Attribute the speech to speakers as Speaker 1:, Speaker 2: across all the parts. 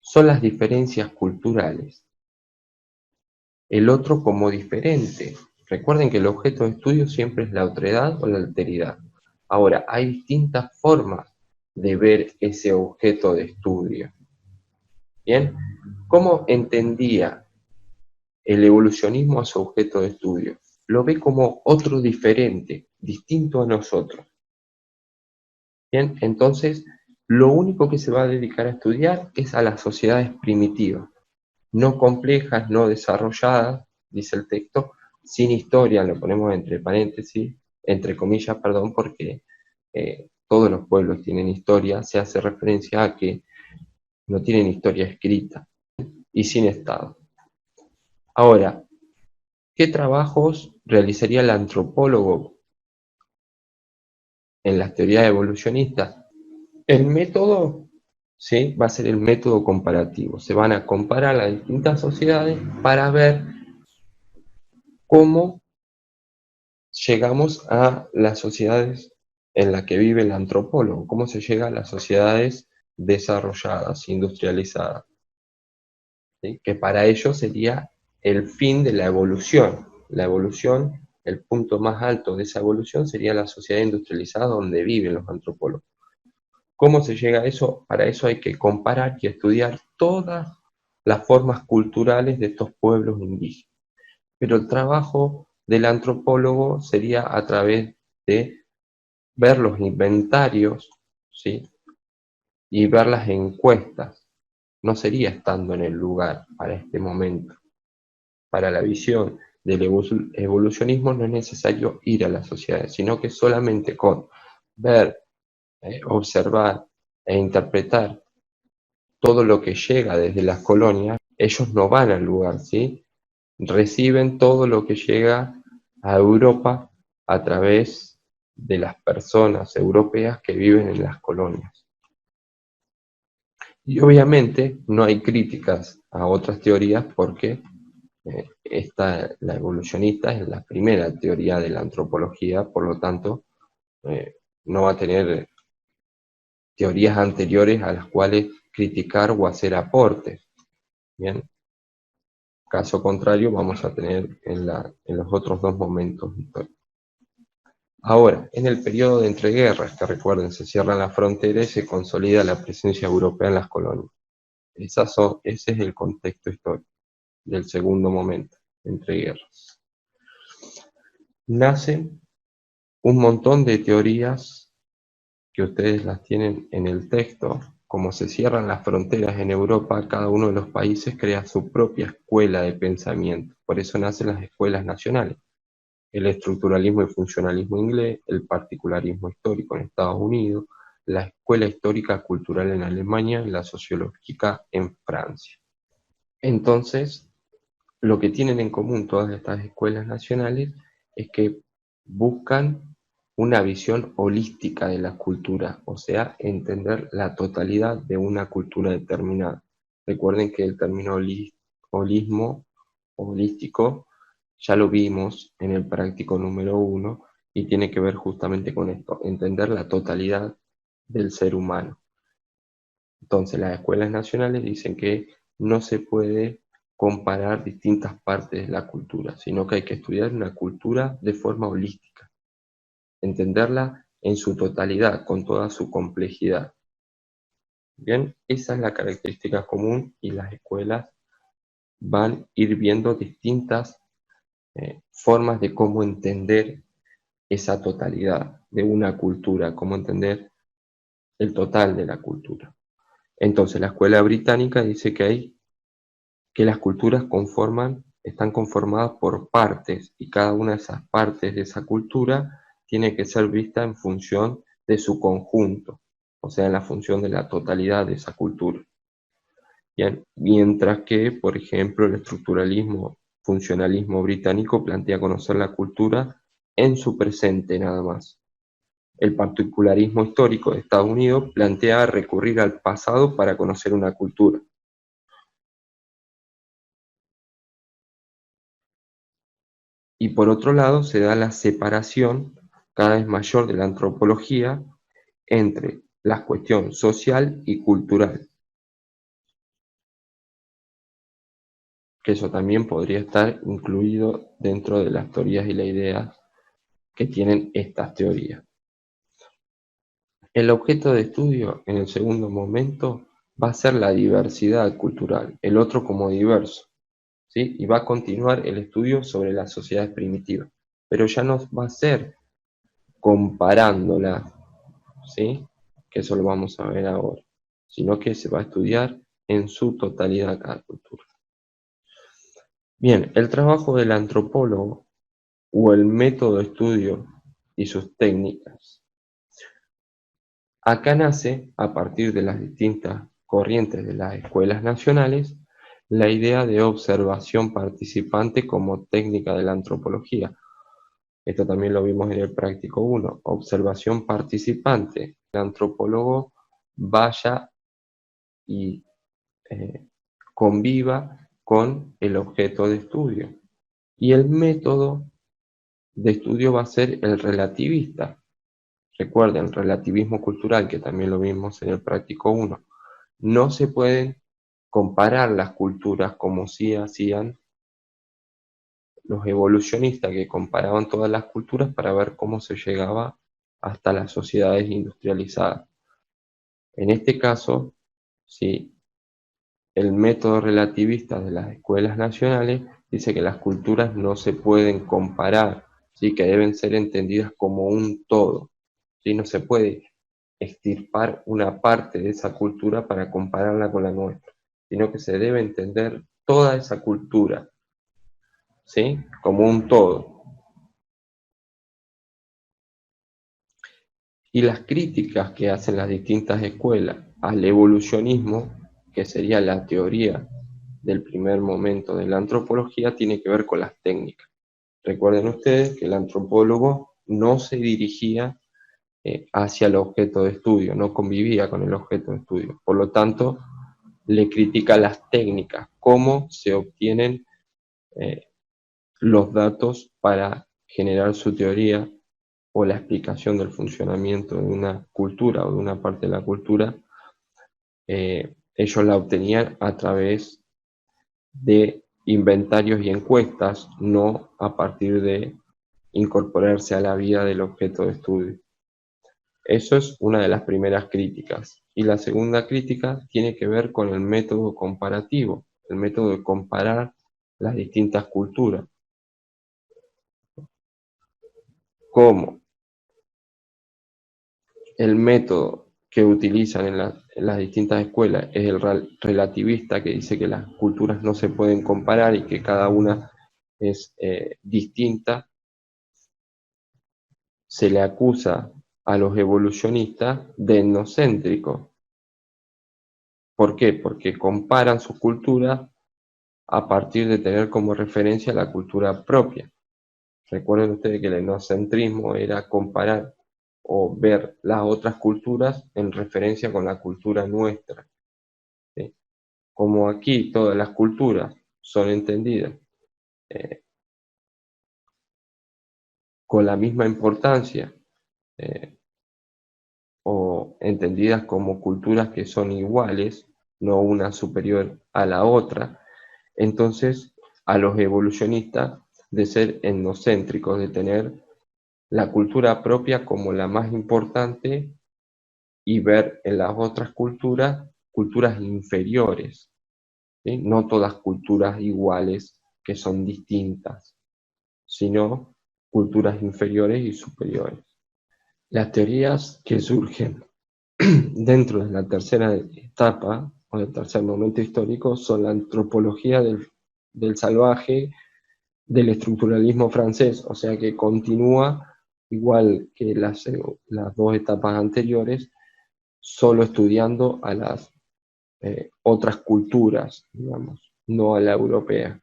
Speaker 1: son las diferencias culturales. El otro como diferente. Recuerden que el objeto de estudio siempre es la otredad o la alteridad. Ahora, hay distintas formas de ver ese objeto de estudio. ¿Bien? ¿Cómo entendía el evolucionismo a su objeto de estudio? Lo ve como otro diferente, distinto a nosotros. ¿Bien? Entonces, lo único que se va a dedicar a estudiar es a las sociedades primitivas, no complejas, no desarrolladas, dice el texto, sin historia, lo ponemos entre paréntesis, entre comillas, perdón, porque todos los pueblos tienen historia, se hace referencia a que no tienen historia escrita y sin Estado. Ahora, ¿qué trabajos realizaría el antropólogo en las teorías evolucionistas? El método, ¿sí?, va a ser el método comparativo. Se van a comparar las distintas sociedades para ver cómo llegamos a las sociedades en las que vive el antropólogo, cómo se llega a las sociedades desarrolladas, industrializadas, ¿sí? Que para ello sería el fin de la evolución. La evolución, el punto más alto de esa evolución sería la sociedad industrializada donde viven los antropólogos. ¿Cómo se llega a eso? Para eso hay que comparar y estudiar todas las formas culturales de estos pueblos indígenas. Pero el trabajo del antropólogo sería a través de ver los inventarios, ¿sí?, y ver las encuestas. No sería estando en el lugar para este momento. Para la visión del evolucionismo no es necesario ir a las sociedades, sino que solamente con ver, observar e interpretar todo lo que llega desde las colonias, ellos no van al lugar, ¿sí? Reciben todo lo que llega a Europa a través de las personas europeas que viven en las colonias. Y obviamente no hay críticas a otras teorías porque la evolucionista es la primera teoría de la antropología, por lo tanto no va a tener teorías anteriores a las cuales criticar o hacer aportes. Bien, caso contrario vamos a tener en los otros dos momentos históricos. Ahora, en el periodo de entreguerras, que recuerden, se cierran las fronteras y se consolida la presencia europea en las colonias. Ese es el contexto histórico del segundo momento, entreguerras. Nacen un montón de teorías que ustedes las tienen en el texto. Como se cierran las fronteras en Europa, cada uno de los países crea su propia escuela de pensamiento. Por eso nacen las escuelas nacionales. El estructuralismo y funcionalismo inglés, el particularismo histórico en Estados Unidos, la escuela histórica cultural en Alemania y la sociológica en Francia. Entonces, lo que tienen en común todas estas escuelas nacionales es que buscan una visión holística de la cultura, o sea, entender la totalidad de una cultura determinada. Recuerden que el término holismo, holístico, ya lo vimos en el práctico número 1 y tiene que ver justamente con esto, entender la totalidad del ser humano. Entonces, las escuelas nacionales dicen que no se puede comparar distintas partes de la cultura, sino que hay que estudiar una cultura de forma holística, entenderla en su totalidad, con toda su complejidad. Bien, esa es la característica común y las escuelas van a ir viendo distintas formas de cómo entender esa totalidad de una cultura, cómo entender el total de la cultura. Entonces, la escuela británica dice que las culturas están conformadas por partes y cada una de esas partes de esa cultura tiene que ser vista en función de su conjunto, o sea, en la función de la totalidad de esa cultura. Bien, mientras que, por ejemplo, el estructuralismo, funcionalismo británico plantea conocer la cultura en su presente nada más. El particularismo histórico de Estados Unidos plantea recurrir al pasado para conocer una cultura. Y por otro lado se da la separación cada vez mayor de la antropología entre la cuestión social y cultural. que eso también podría estar incluido dentro de las teorías y las ideas que tienen estas teorías. El objeto de estudio, en el segundo momento, va a ser la diversidad cultural, el otro como diverso, ¿sí? Y va a continuar el estudio sobre las sociedades primitivas, pero ya no va a ser comparándolas, ¿sí? Que eso lo vamos a ver ahora, sino que se va a estudiar en su totalidad cada cultura. Bien, el trabajo del antropólogo o el método de estudio y sus técnicas. Acá nace, a partir de las distintas corrientes de las escuelas nacionales, la idea de observación participante como técnica de la antropología. Esto también lo vimos en el práctico 1, observación participante. El antropólogo vaya y conviva con el objeto de estudio. Y el método de estudio va a ser el relativista. Recuerden, relativismo cultural, que también lo vimos en el práctico 1. No se pueden comparar las culturas como sí hacían los evolucionistas, que comparaban todas las culturas para ver cómo se llegaba hasta las sociedades industrializadas. En este caso, sí, el método relativista de las escuelas nacionales dice que las culturas no se pueden comparar, ¿sí? Que deben ser entendidas como un todo, ¿sí? No se puede extirpar una parte de esa cultura para compararla con la nuestra, sino que se debe entender toda esa cultura, ¿sí? Como un todo. Y las críticas que hacen las distintas escuelas al evolucionismo, que sería la teoría del primer momento de la antropología, tiene que ver con las técnicas. Recuerden ustedes que el antropólogo no se dirigía hacia el objeto de estudio, no convivía con el objeto de estudio. Por lo tanto, le critica las técnicas, cómo se obtienen eh, los datos para generar su teoría o la explicación del funcionamiento de una cultura o de una parte de la cultura. Ellos la obtenían a través de inventarios y encuestas, no a partir de incorporarse a la vida del objeto de estudio. Eso es una de las primeras críticas. Y la segunda crítica tiene que ver con el método comparativo, el método de comparar las distintas culturas. Como el método que utilizan en las distintas escuelas es el relativista, que dice que las culturas no se pueden comparar y que cada una es distinta. Se le acusa a los evolucionistas de etnocéntricos. ¿Por qué? Porque comparan sus culturas a partir de tener como referencia la cultura propia. Recuerden ustedes que el etnocentrismo era comparar o ver las otras culturas en referencia con la cultura nuestra, ¿sí? Como aquí todas las culturas son entendidas eh, con la misma importancia eh, o entendidas como culturas que son iguales, no una superior a la otra, entonces a los evolucionistas de ser etnocéntricos, de tener la cultura propia como la más importante y ver en las otras culturas culturas inferiores, ¿sí? No todas culturas iguales que son distintas, sino culturas inferiores y superiores. Las teorías que surgen dentro de la tercera etapa o del tercer momento histórico son la antropología del salvaje, del estructuralismo francés, o sea que continúa igual que las dos etapas anteriores, solo estudiando a las otras culturas, digamos, no a la europea.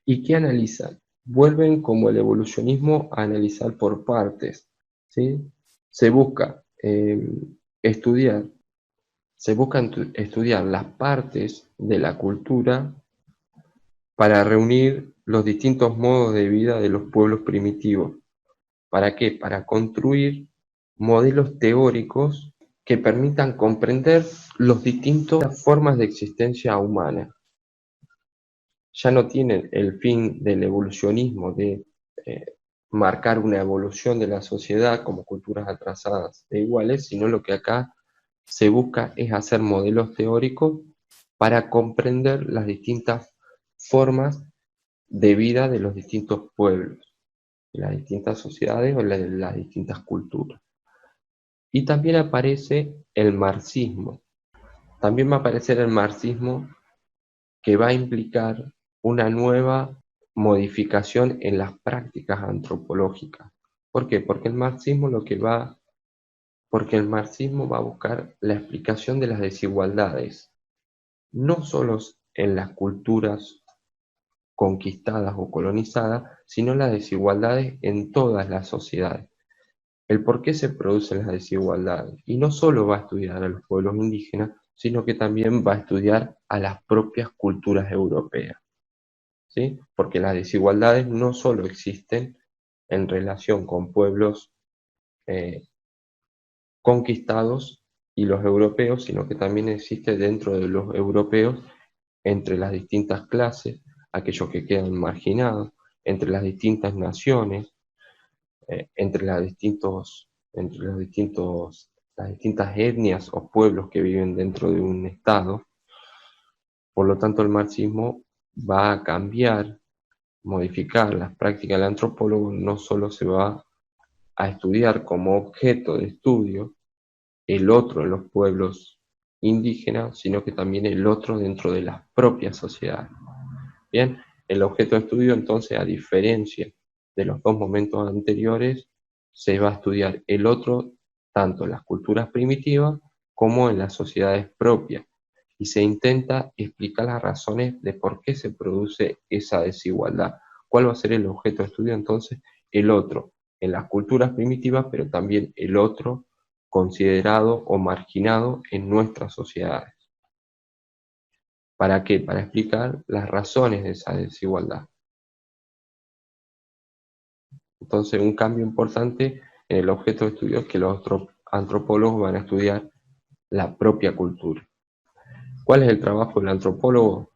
Speaker 1: ¿Y qué analizan? Vuelven como el evolucionismo a analizar por partes, ¿sí? Se busca estudiar, estudiar las partes de la cultura para reunir los distintos modos de vida de los pueblos primitivos. ¿Para qué? Para construir modelos teóricos que permitan comprender las distintas formas de existencia humana. ya no tienen el fin del evolucionismo de marcar una evolución de la sociedad como culturas atrasadas e iguales, sino lo que acá se busca es hacer modelos teóricos para comprender las distintas formas de vida de los distintos pueblos, de las distintas sociedades o de las distintas culturas. Y también aparece el marxismo. También va a aparecer el marxismo que va a implicar una nueva modificación en las prácticas antropológicas. ¿Por qué? Porque el marxismo va a buscar la explicación de las desigualdades, no solo en las culturas conquistadas o colonizadas, sino las desigualdades en todas las sociedades. El por qué se producen las desigualdades. Y no solo va a estudiar a los pueblos indígenas, sino que también va a estudiar a las propias culturas europeas, ¿sí? Porque las desigualdades no solo existen en relación con pueblos eh, conquistados y los europeos, sino que también existe dentro de los europeos entre las distintas clases, aquellos que quedan marginados, entre las distintas naciones, las distintas etnias o pueblos que viven dentro de un estado. Por lo tanto, el marxismo va a cambiar, modificar las prácticas del antropólogo, no solo se va a estudiar como objeto de estudio el otro en los pueblos indígenas, sino que también el otro dentro de las propias sociedades. Bien, el objeto de estudio entonces, a diferencia de los dos momentos anteriores, se va a estudiar el otro tanto en las culturas primitivas como en las sociedades propias, y se intenta explicar las razones de por qué se produce esa desigualdad. ¿Cuál va a ser el objeto de estudio entonces? El otro en las culturas primitivas, pero también el otro considerado o marginado en nuestras sociedades. ¿Para qué? Para explicar las razones de esa desigualdad. Entonces, un cambio importante en el objeto de estudio es que los antropólogos van a estudiar la propia cultura. ¿Cuál es el trabajo del antropólogo?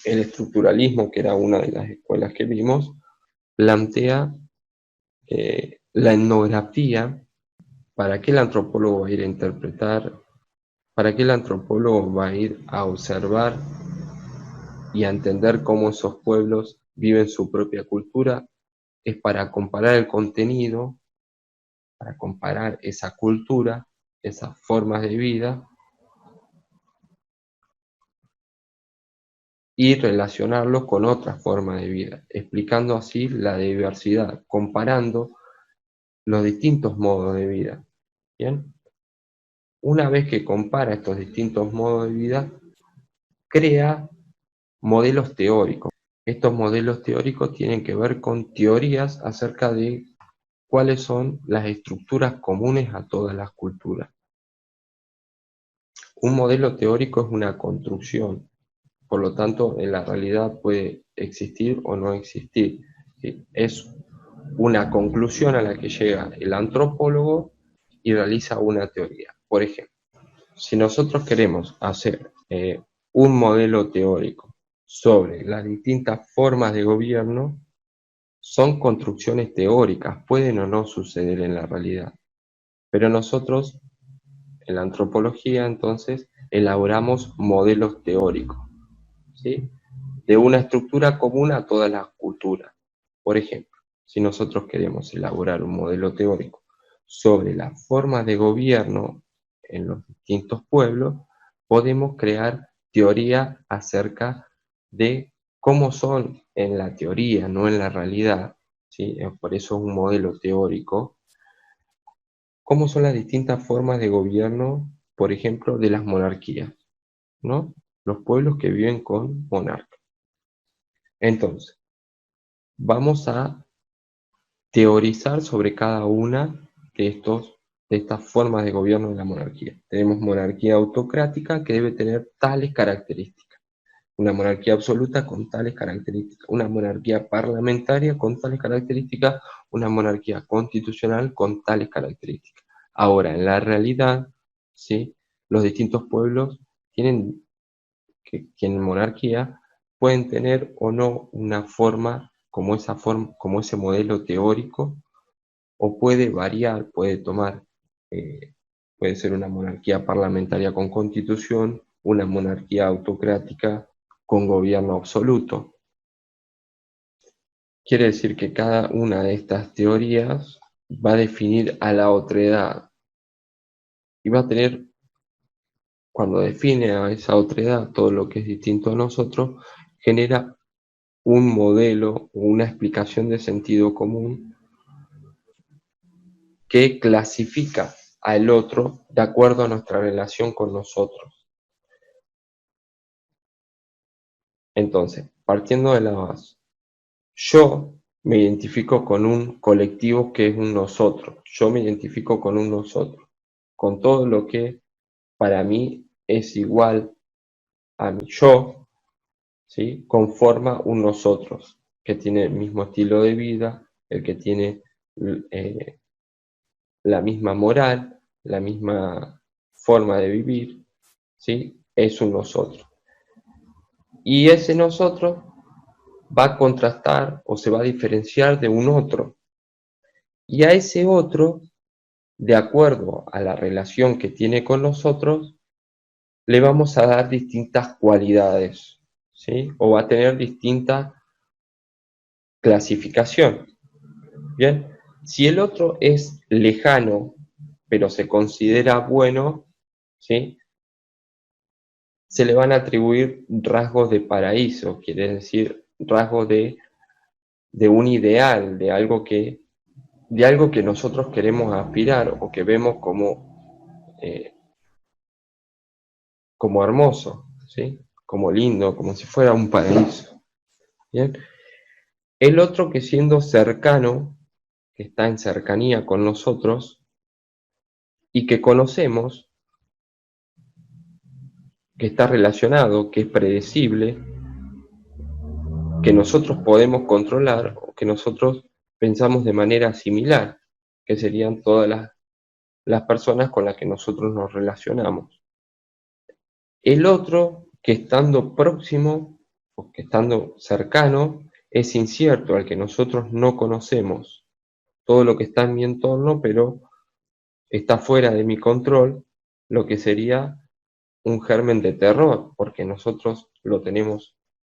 Speaker 1: El estructuralismo, que era una de las escuelas que vimos, plantea la etnografía. ¿Para qué el antropólogo va a ir a interpretar? ¿Para qué el antropólogo va a ir a observar y a entender cómo esos pueblos viven su propia cultura? Es para comparar el contenido, para comparar esa cultura, esas formas de vida y relacionarlos con otras formas de vida, explicando así la diversidad, comparando los distintos modos de vida. ¿Bien? Una vez que compara estos distintos modos de vida, crea modelos teóricos. Estos modelos teóricos tienen que ver con teorías acerca de cuáles son las estructuras comunes a todas las culturas. Un modelo teórico es una construcción, por lo tanto, en la realidad puede existir o no existir. ¿Sí? Es una conclusión a la que llega el antropólogo y realiza una teoría. Por ejemplo, si nosotros queremos hacer un modelo teórico sobre las distintas formas de gobierno, son construcciones teóricas, pueden o no suceder en la realidad. Pero nosotros, en la antropología, entonces, elaboramos modelos teóricos, ¿sí? De una estructura común a todas las culturas. Por ejemplo, si nosotros queremos elaborar un modelo teórico sobre las formas de gobierno en los distintos pueblos, podemos crear teoría acerca de cómo son en la teoría, no en la realidad, ¿sí? Por eso es un modelo teórico, cómo son las distintas formas de gobierno, por ejemplo, de las monarquías, ¿no? Los pueblos que viven con monarcas. Entonces, vamos a teorizar sobre cada una de estas formas de gobierno de la monarquía. Tenemos monarquía autocrática que debe tener tales características, una monarquía absoluta con tales características, una monarquía parlamentaria con tales características, una monarquía constitucional con tales características. Ahora, en la realidad, ¿sí? Los distintos pueblos tienen que en monarquía pueden tener o no una forma como ese modelo teórico, o puede variar, puede ser una monarquía parlamentaria con constitución, una monarquía autocrática con gobierno absoluto. Quiere decir que cada una de estas teorías va a definir a la otredad y va a tener, cuando define a esa otredad, todo lo que es distinto a nosotros, genera un modelo o una explicación de sentido común que clasifica al otro de acuerdo a nuestra relación con nosotros. Entonces, partiendo de la base, yo me identifico con un colectivo que es un nosotros, yo me identifico con un nosotros, con todo lo que para mí es igual a mi yo, ¿sí? Conforma un nosotros, que tiene el mismo estilo de vida, el que tiene eh, la misma moral, la misma forma de vivir, ¿sí? Es un nosotros. Y ese nosotros va a contrastar o se va a diferenciar de un otro. Y a ese otro, de acuerdo a la relación que tiene con nosotros, le vamos a dar distintas cualidades, ¿sí? O va a tener distinta clasificación. Bien, si el otro es lejano, pero se considera bueno, ¿sí? Se le van a atribuir rasgos de paraíso, quiere decir rasgos de un ideal, de algo que nosotros queremos aspirar o que vemos como hermoso, ¿sí? Como lindo, como si fuera un paraíso. ¿Bien? El otro, que siendo cercano, que está en cercanía con nosotros y que conocemos, que está relacionado, que es predecible, que nosotros podemos controlar o que nosotros pensamos de manera similar, que serían todas las personas con las que nosotros nos relacionamos. El otro, que estando próximo o que estando cercano, es incierto, al que nosotros no conocemos todo lo que está en mi entorno, pero está fuera de mi control, lo que sería un germen de terror, porque nosotros lo tenemos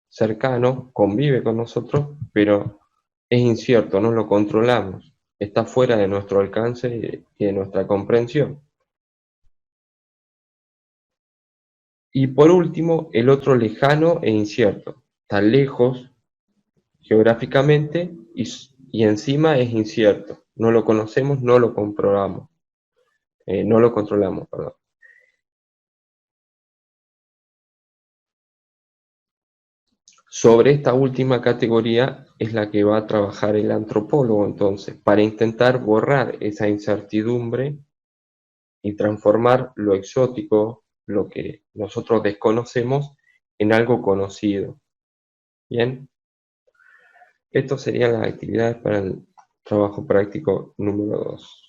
Speaker 1: cercano, convive con nosotros, pero es incierto, no lo controlamos, está fuera de nuestro alcance y de nuestra comprensión. Y por último, el otro, lejano e incierto, está lejos geográficamente y encima es incierto, no lo conocemos, no lo comprobamos, no lo controlamos, perdón. Sobre esta última categoría es la que va a trabajar el antropólogo, entonces, para intentar borrar esa incertidumbre y transformar lo exótico, lo que nosotros desconocemos, en algo conocido. Bien, estas serían las actividades para el trabajo práctico número 2.